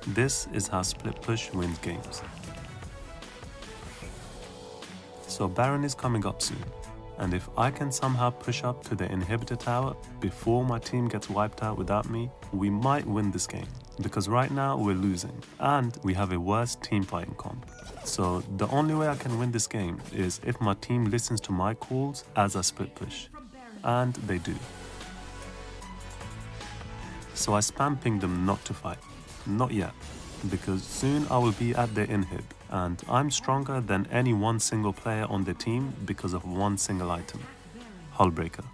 This is how split push wins games. So Baron is coming up soon, and if I can somehow push up to the inhibitor tower before my team gets wiped out without me, we might win this game. Because right now we're losing, and we have a worse team fighting comp. So the only way I can win this game is if my team listens to my calls as I split push. And they do. So I spam ping them not to fight. Not yet. Because soon I will be at their inhib, and I'm stronger than any one single player on their team because of one single item, Hullbreaker,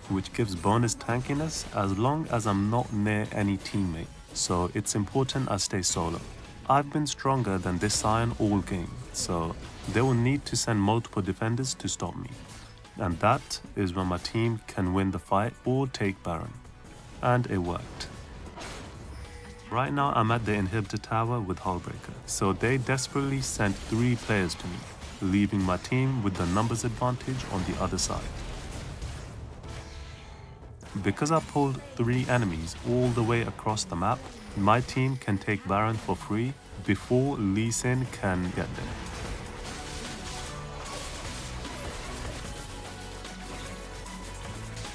which gives bonus tankiness as long as I'm not near any teammate, so it's important I stay solo. I've been stronger than this Scion all game, so they will need to send multiple defenders to stop me, and that is when my team can win the fight or take Baron, and it worked. Right now I'm at the inhibitor tower with Hullbreaker, so they desperately sent 3 players to me, leaving my team with the numbers advantage on the other side. Because I pulled 3 enemies all the way across the map, my team can take Baron for free before Lee Sin can get there.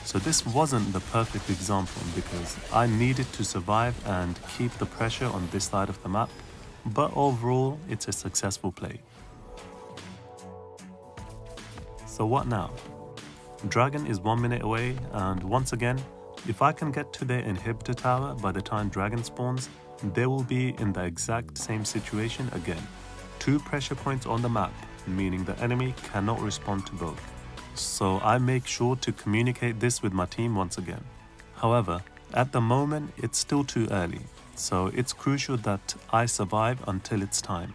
So this wasn't the perfect example because I needed to survive and keep the pressure on this side of the map, but overall it's a successful play. So what now? Dragon is 1 minute away, and once again, if I can get to their inhibitor tower by the time Dragon spawns, they will be in the exact same situation again. 2 pressure points on the map, meaning the enemy cannot respond to both. So I make sure to communicate this with my team once again. However, at the moment it's still too early, so it's crucial that I survive until it's time.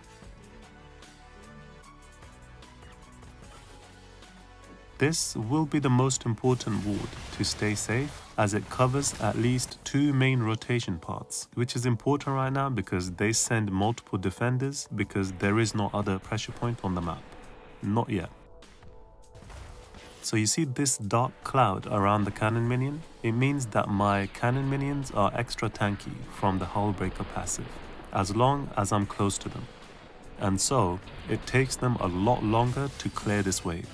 This will be the most important ward to stay safe, as it covers at least 2 main rotation paths, which is important right now because they send multiple defenders because there is no other pressure point on the map. Not yet. So you see this dark cloud around the cannon minion? It means that my cannon minions are extra tanky from the Hullbreaker passive, as long as I'm close to them. And so, it takes them a lot longer to clear this wave.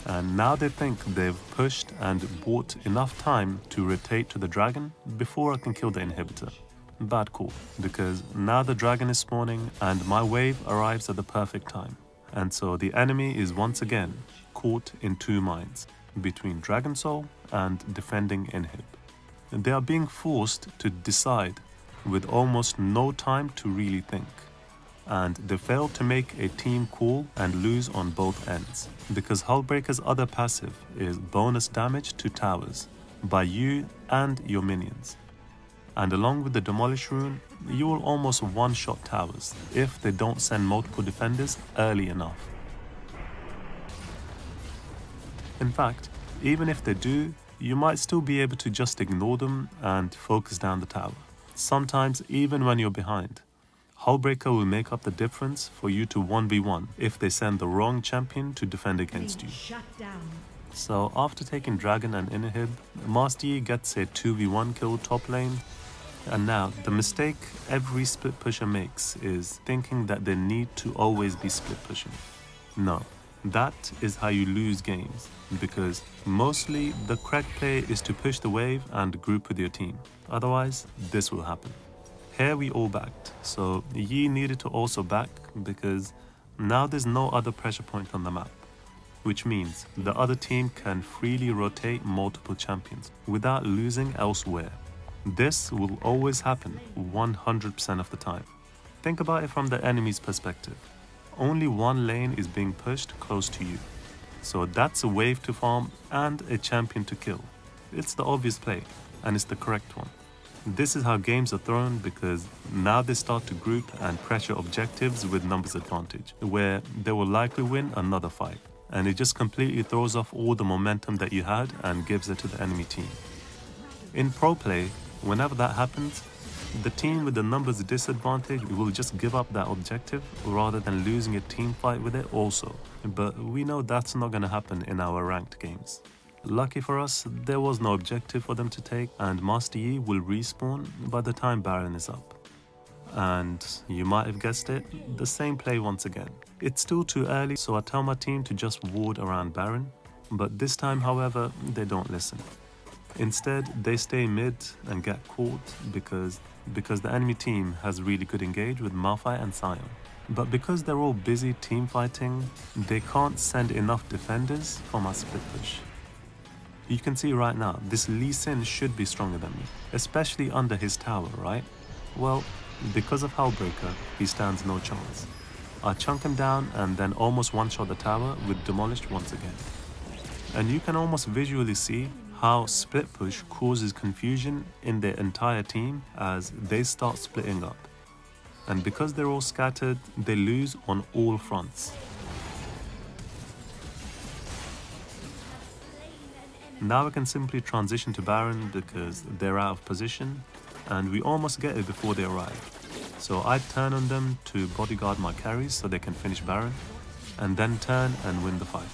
And now they think they've pushed and bought enough time to rotate to the dragon before I can kill the inhibitor. Bad call, because now the dragon is spawning and my wave arrives at the perfect time. And so the enemy is once again caught in 2 minds, between Dragon Soul and defending inhib. They are being forced to decide with almost no time to really think. And they fail to make a team call and lose on both ends, because Hullbreaker's other passive is bonus damage to towers by you and your minions. And along with the Demolish rune, you will almost one-shot towers if they don't send multiple defenders early enough. In fact, even if they do, you might still be able to just ignore them and focus down the tower. Sometimes even when you're behind. Hullbreaker will make up the difference for you to 1v1 if they send the wrong champion to defend against you. So after taking Dragon and Inhib, Master Yi gets a 2v1 kill top lane. And now, the mistake every split pusher makes is thinking that they need to always be split pushing. No, that is how you lose games, because mostly the correct play is to push the wave and group with your team. Otherwise, this will happen. Here we all backed, so Yi needed to also back because now there's no other pressure point on the map, which means the other team can freely rotate multiple champions without losing elsewhere. This will always happen 100% of the time. Think about it from the enemy's perspective. Only one lane is being pushed close to you. So that's a wave to farm and a champion to kill. It's the obvious play, and it's the correct one. This is how games are thrown because now they start to group and pressure objectives with numbers advantage, where they will likely win another fight. And it just completely throws off all the momentum that you had and gives it to the enemy team. In pro play, whenever that happens, the team with the numbers disadvantage will just give up that objective rather than losing a team fight with it also. But we know that's not going to happen in our ranked games. Lucky for us, there was no objective for them to take, and Master Yi will respawn by the time Baron is up. And you might have guessed it, the same play once again. It's still too early, so I tell my team to just ward around Baron, but this time, however, they don't listen. Instead, they stay mid and get caught because the enemy team has really good engage with Malphite and Sion. But because they're all busy team fighting, they can't send enough defenders for my split push. You can see right now, this Lee Sin should be stronger than me, especially under his tower, right? Well, because of Hullbreaker, he stands no chance. I chunk him down and then almost one-shot the tower with Demolished once again. And you can almost visually see how split push causes confusion in their entire team as they start splitting up. And because they're all scattered, they lose on all fronts. Now we can simply transition to Baron because they're out of position and we almost get it before they arrive. So I turn on them to bodyguard my carries so they can finish Baron and then turn and win the fight.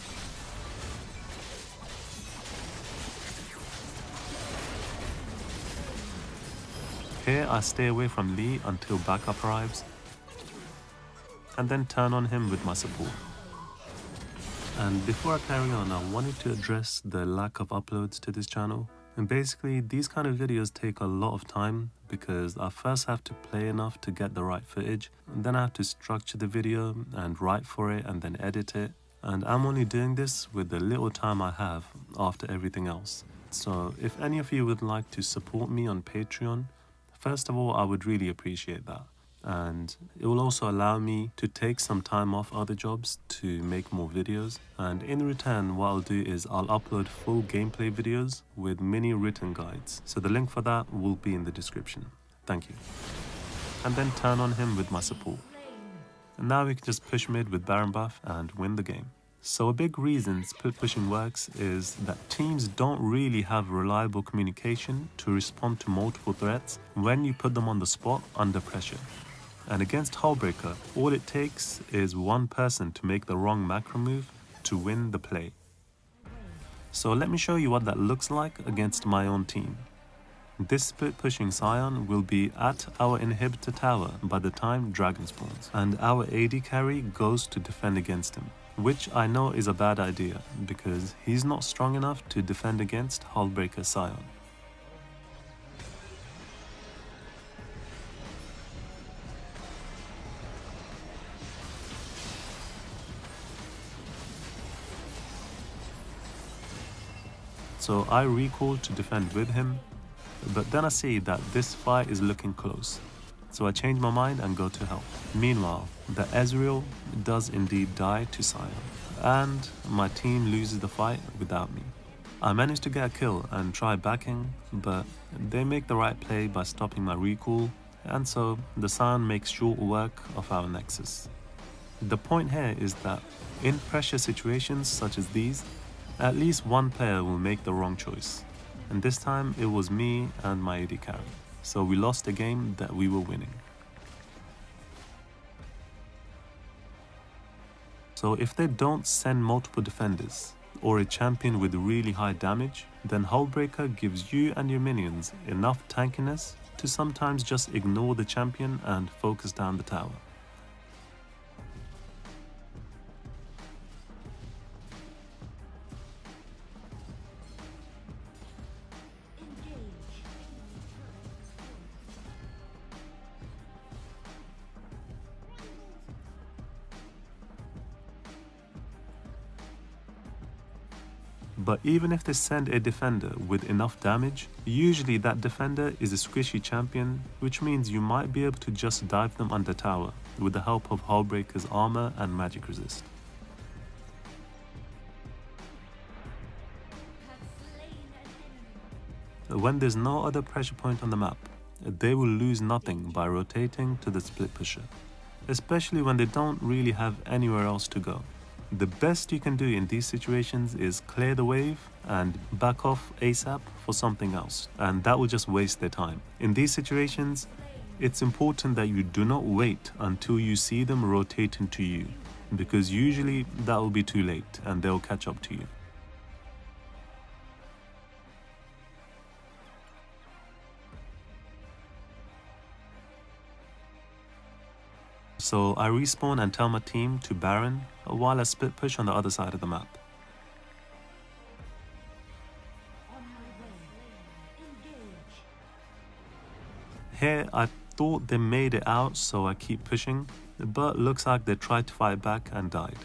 Here I stay away from Lee until backup arrives and then turn on him with my support. And before I carry on, I wanted to address the lack of uploads to this channel. And basically, these kind of videos take a lot of time because I first have to play enough to get the right footage, and then I have to structure the video and write for it and then edit it. And I'm only doing this with the little time I have after everything else. So if any of you would like to support me on Patreon, first of all, I would really appreciate that. And it will also allow me to take some time off other jobs to make more videos. And in return, what I'll do is I'll upload full gameplay videos with mini written guides. So the link for that will be in the description. Thank you. And then turn on him with my support. And now we can just push mid with Baron buff and win the game. So a big reason split pushing works is that teams don't really have reliable communication to respond to multiple threats when you put them on the spot under pressure. And against Hullbreaker, all it takes is one person to make the wrong macro move to win the play. So let me show you what that looks like against my own team. This split pushing Sion will be at our inhibitor tower by the time Dragon spawns, and our AD carry goes to defend against him, which I know is a bad idea because he's not strong enough to defend against Hullbreaker Sion. So I recall to defend with him, but then I see that this fight is looking close. So I change my mind and go to help. Meanwhile, the Ezreal does indeed die to Sion, and my team loses the fight without me. I manage to get a kill and try backing, but they make the right play by stopping my recall, and so the Sion makes short work of our Nexus. The point here is that in pressure situations such as these, at least one player will make the wrong choice. And this time it was me and my AD carry. So we lost a game that we were winning. So if they don't send multiple defenders or a champion with really high damage, then Hullbreaker gives you and your minions enough tankiness to sometimes just ignore the champion and focus down the tower. But even if they send a defender with enough damage, usually that defender is a squishy champion, which means you might be able to just dive them under tower with the help of Hullbreaker's armor and magic resist. When there's no other pressure point on the map, they will lose nothing by rotating to the split pusher, especially when they don't really have anywhere else to go. The best you can do in these situations is clear the wave and back off ASAP for something else, and that will just waste their time. In these situations, it's important that you do not wait until you see them rotating to you, because usually that will be too late and they'll catch up to you. So I respawn and tell my team to Baron while I split push on the other side of the map. Here I thought they made it out, so I keep pushing, but looks like they tried to fight back and died.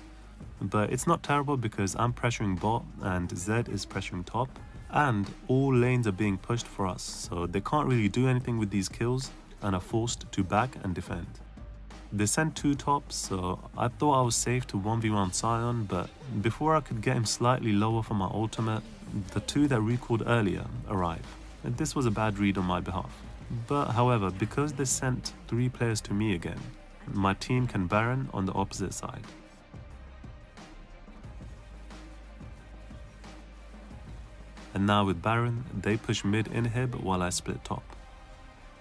But it's not terrible because I'm pressuring bot and Zed is pressuring top, and all lanes are being pushed for us, so they can't really do anything with these kills and are forced to back and defend. They sent 2 tops, so I thought I was safe to 1v1 Sion, but before I could get him slightly lower for my ultimate, the 2 that recalled earlier arrive. And this was a bad read on my behalf. But however, because they sent 3 players to me again, my team can Baron on the opposite side. And now with Baron, they push mid inhib while I split top.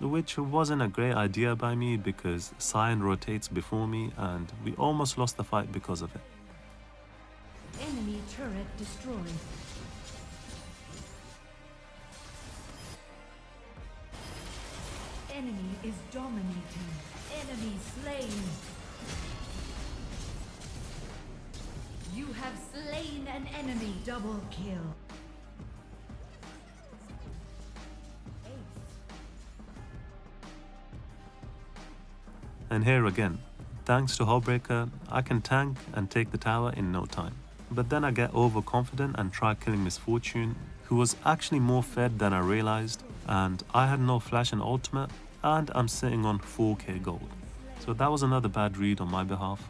Which wasn't a great idea by me because Sion rotates before me and we almost lost the fight because of it. Enemy turret destroyed. Enemy is dominating. Enemy slain. You have slain an enemy. Double kill. And here again, thanks to Hullbreaker, I can tank and take the tower in no time. But then I get overconfident and try killing Misfortune, who was actually more fed than I realized, and I had no flash and ultimate, and I'm sitting on 4k gold. So that was another bad read on my behalf.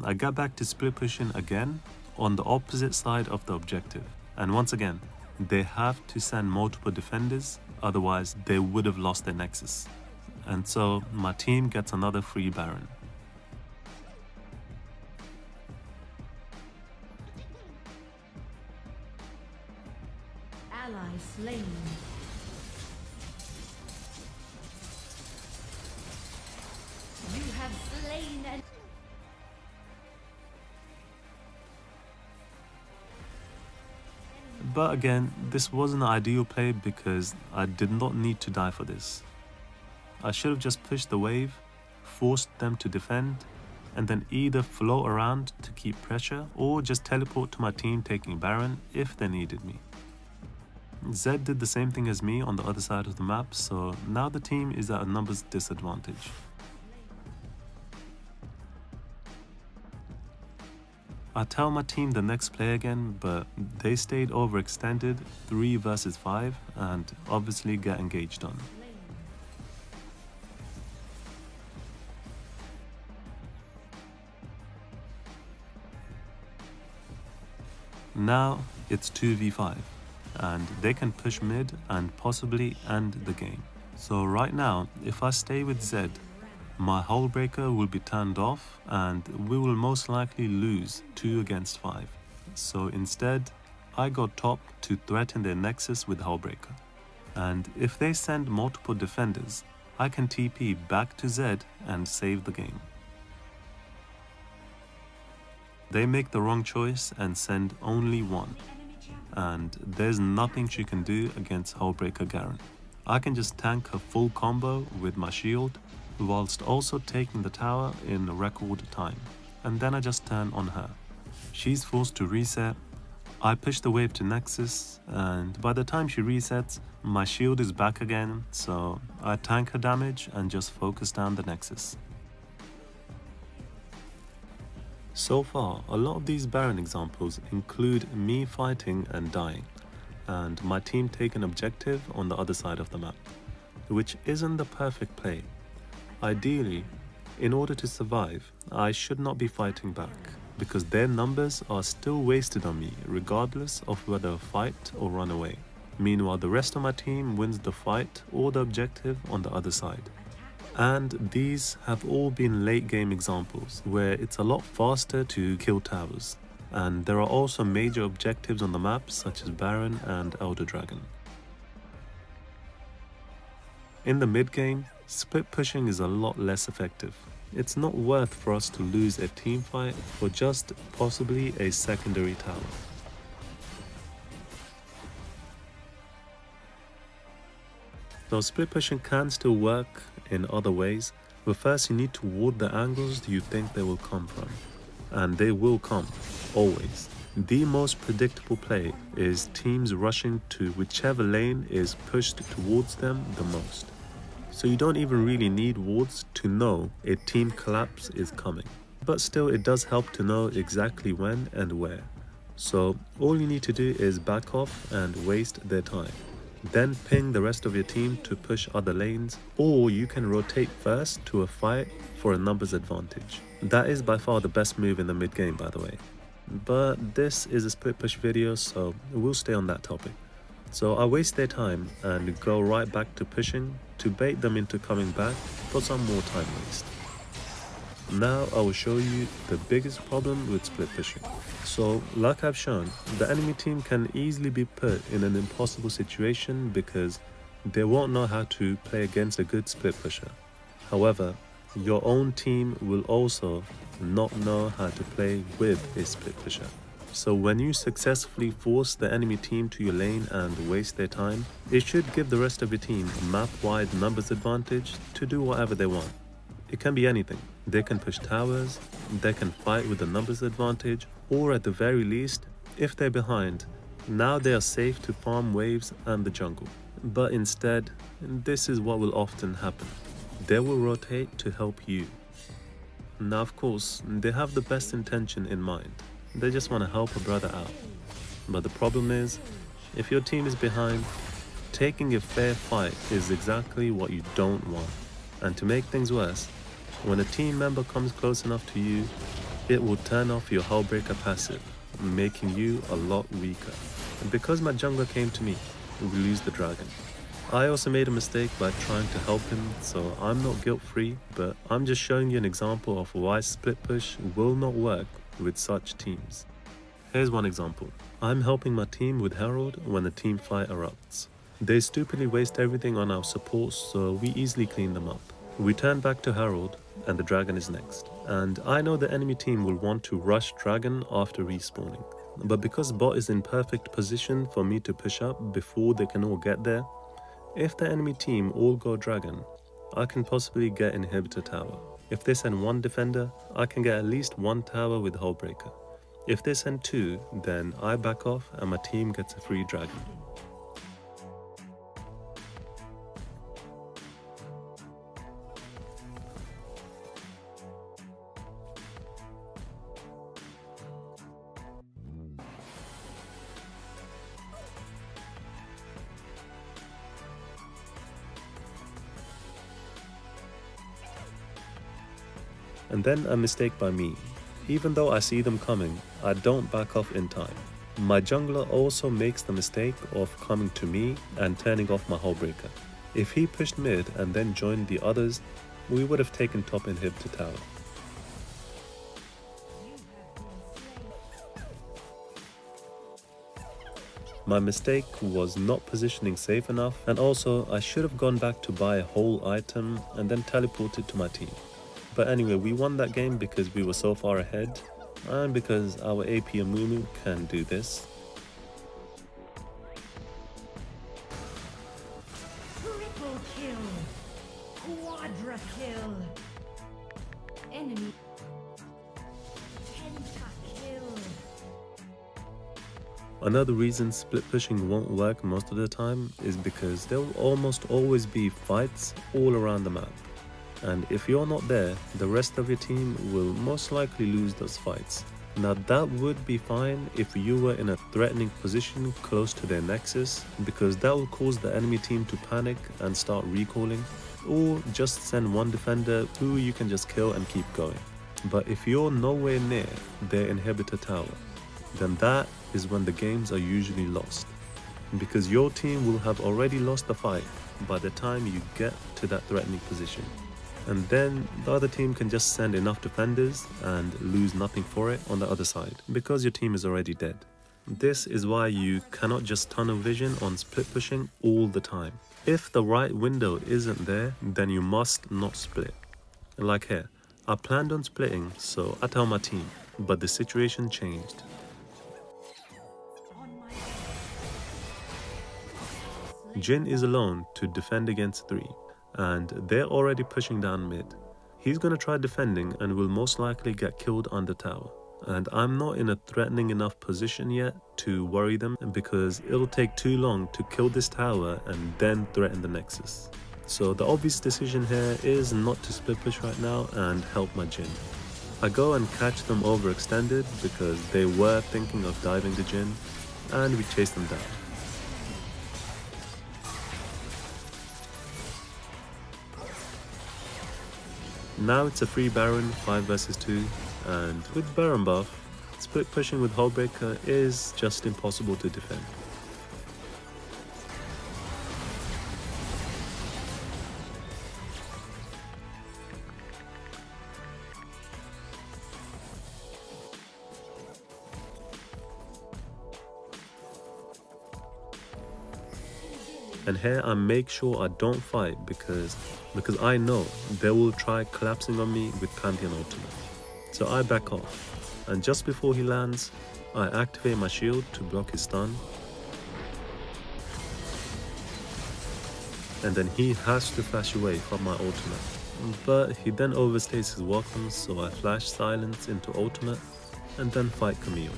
I got back to split pushing again on the opposite side of the objective. And once again, they have to send multiple defenders, otherwise they would have lost their nexus. And so my team gets another free Baron. Ally slain. You have slain an But again, this wasn't an ideal play because I did not need to die for this. I should have just pushed the wave, forced them to defend, and then either float around to keep pressure or just teleport to my team taking Baron if they needed me. Zed did the same thing as me on the other side of the map, so now the team is at a numbers disadvantage. I tell my team the next play again, but they stayed overextended 3 versus 5 and obviously get engaged on. Now it's 2v5 and they can push mid and possibly end the game. So right now, if I stay with Zed, my Hullbreaker will be turned off and we will most likely lose 2 against 5. So instead, I go top to threaten their nexus with Hullbreaker. And if they send multiple defenders, I can TP back to Zed and save the game. They make the wrong choice and send only 1. And there's nothing she can do against Hullbreaker Garen. I can just tank her full combo with my shield whilst also taking the tower in record time, and then I just turn on her. She's forced to reset, I push the wave to Nexus, and by the time she resets, my shield is back again, so I tank her damage and just focus down the Nexus. So far, a lot of these Baron examples include me fighting and dying, and my team taking objective on the other side of the map, which isn't the perfect play. Ideally, in order to survive, I should not be fighting back, because their numbers are still wasted on me regardless of whether I fight or run away. Meanwhile, the rest of my team wins the fight or the objective on the other side. And these have all been late game examples, where it's a lot faster to kill towers. And there are also major objectives on the map such as Baron and Elder Dragon. In the mid game, split pushing is a lot less effective. It's not worth for us to lose a team fight for just possibly a secondary tower. So split pushing can still work in other ways, but first you need to ward the angles you think they will come from. And they will come, always. The most predictable play is teams rushing to whichever lane is pushed towards them the most. So you don't even really need wards to know a team collapse is coming. But still, it does help to know exactly when and where. So all you need to do is back off and waste their time. Then ping the rest of your team to push other lanes, or you can rotate first to a fight for a numbers advantage. That is by far the best move in the mid game, by the way. But this is a split push video, so we'll stay on that topic. So I waste their time and go right back to pushing to bait them into coming back for some more time waste. Now I will show you the biggest problem with split pushing. So like I've shown, the enemy team can easily be put in an impossible situation because they won't know how to play against a good split pusher. However, your own team will also not know how to play with a split pusher. So when you successfully force the enemy team to your lane and waste their time, it should give the rest of your team a map-wide numbers advantage to do whatever they want. It can be anything. They can push towers, they can fight with a numbers advantage, or at the very least, if they're behind, now they are safe to farm waves and the jungle. But instead, this is what will often happen. They will rotate to help you. Now of course, they have the best intention in mind. They just want to help a brother out. But the problem is, if your team is behind, taking a fair fight is exactly what you don't want. And to make things worse, when a team member comes close enough to you, it will turn off your Hullbreaker passive, making you a lot weaker. And because my jungler came to me, we lose the dragon. I also made a mistake by trying to help him, so I'm not guilt-free, but I'm just showing you an example of why split push will not work with such teams. Here's one example. I'm helping my team with Herald when a team fight erupts. They stupidly waste everything on our supports, so we easily clean them up. We turn back to Herald, and the dragon is next. And I know the enemy team will want to rush dragon after respawning. But because bot is in perfect position for me to push up before they can all get there, if the enemy team all go dragon, I can possibly get inhibitor tower. If they send one defender, I can get at least one tower with Hullbreaker. If they send two, then I back off and my team gets a free dragon. And then a mistake by me. Even though I see them coming, I don't back off in time. My jungler also makes the mistake of coming to me and turning off my Hullbreaker. If he pushed mid and then joined the others, we would have taken top inhibitor tower. My mistake was not positioning safe enough, and also I should have gone back to buy a whole item and then teleported to my team. But anyway, we won that game because we were so far ahead, and because our AP Amumu can do this. Triple kill. Quadra kill. Enemy. Pentakill. Another reason split pushing won't work most of the time is because there will almost always be fights all around the map. And if you're not there, the rest of your team will most likely lose those fights. Now that would be fine if you were in a threatening position close to their nexus, because that will cause the enemy team to panic and start recalling, or just send one defender who you can just kill and keep going. But if you're nowhere near their inhibitor tower, then that is when the games are usually lost, because your team will have already lost the fight by the time you get to that threatening position. And then the other team can just send enough defenders and lose nothing for it on the other side, because your team is already dead. This is why you cannot just tunnel vision on split pushing all the time. If the right window isn't there, then you must not split. Like here, I planned on splitting, so I tell my team, but the situation changed. Jhin is alone to defend against 3, and they're already pushing down mid. He's gonna try defending and will most likely get killed on the tower. And I'm not in a threatening enough position yet to worry them, because it'll take too long to kill this tower and then threaten the Nexus. So the obvious decision here is not to split push right now and help my Jhin. I go and catch them overextended because they were thinking of diving the Jhin, and we chase them down. Now it's a free Baron 5 vs 2, and with Baron buff, split pushing with Hullbreaker is just impossible to defend. And here I make sure I don't fight because I know they will try collapsing on me with Pantheon ultimate. So I back off, and just before he lands, I activate my shield to block his stun. And then he has to flash away from my ultimate. But he then overstays his welcome, so I flash silence into ultimate and then fight Camille.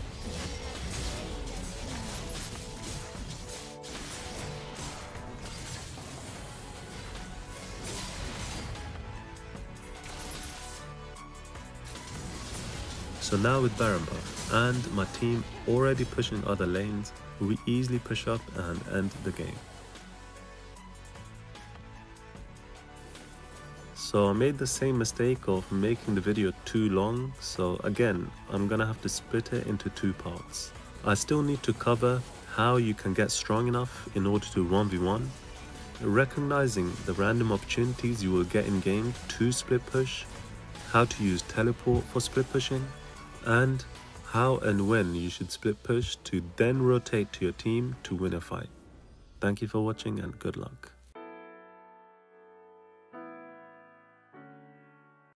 So now with Baron buff and my team already pushing other lanes, we easily push up and end the game. So I made the same mistake of making the video too long, so again I'm gonna have to split it into 2 parts. I still need to cover how you can get strong enough in order to 1v1, recognizing the random opportunities you will get in game to split push, how to use teleport for split pushing, and how and when you should split push to then rotate to your team to win a fight. Thank you for watching and good luck.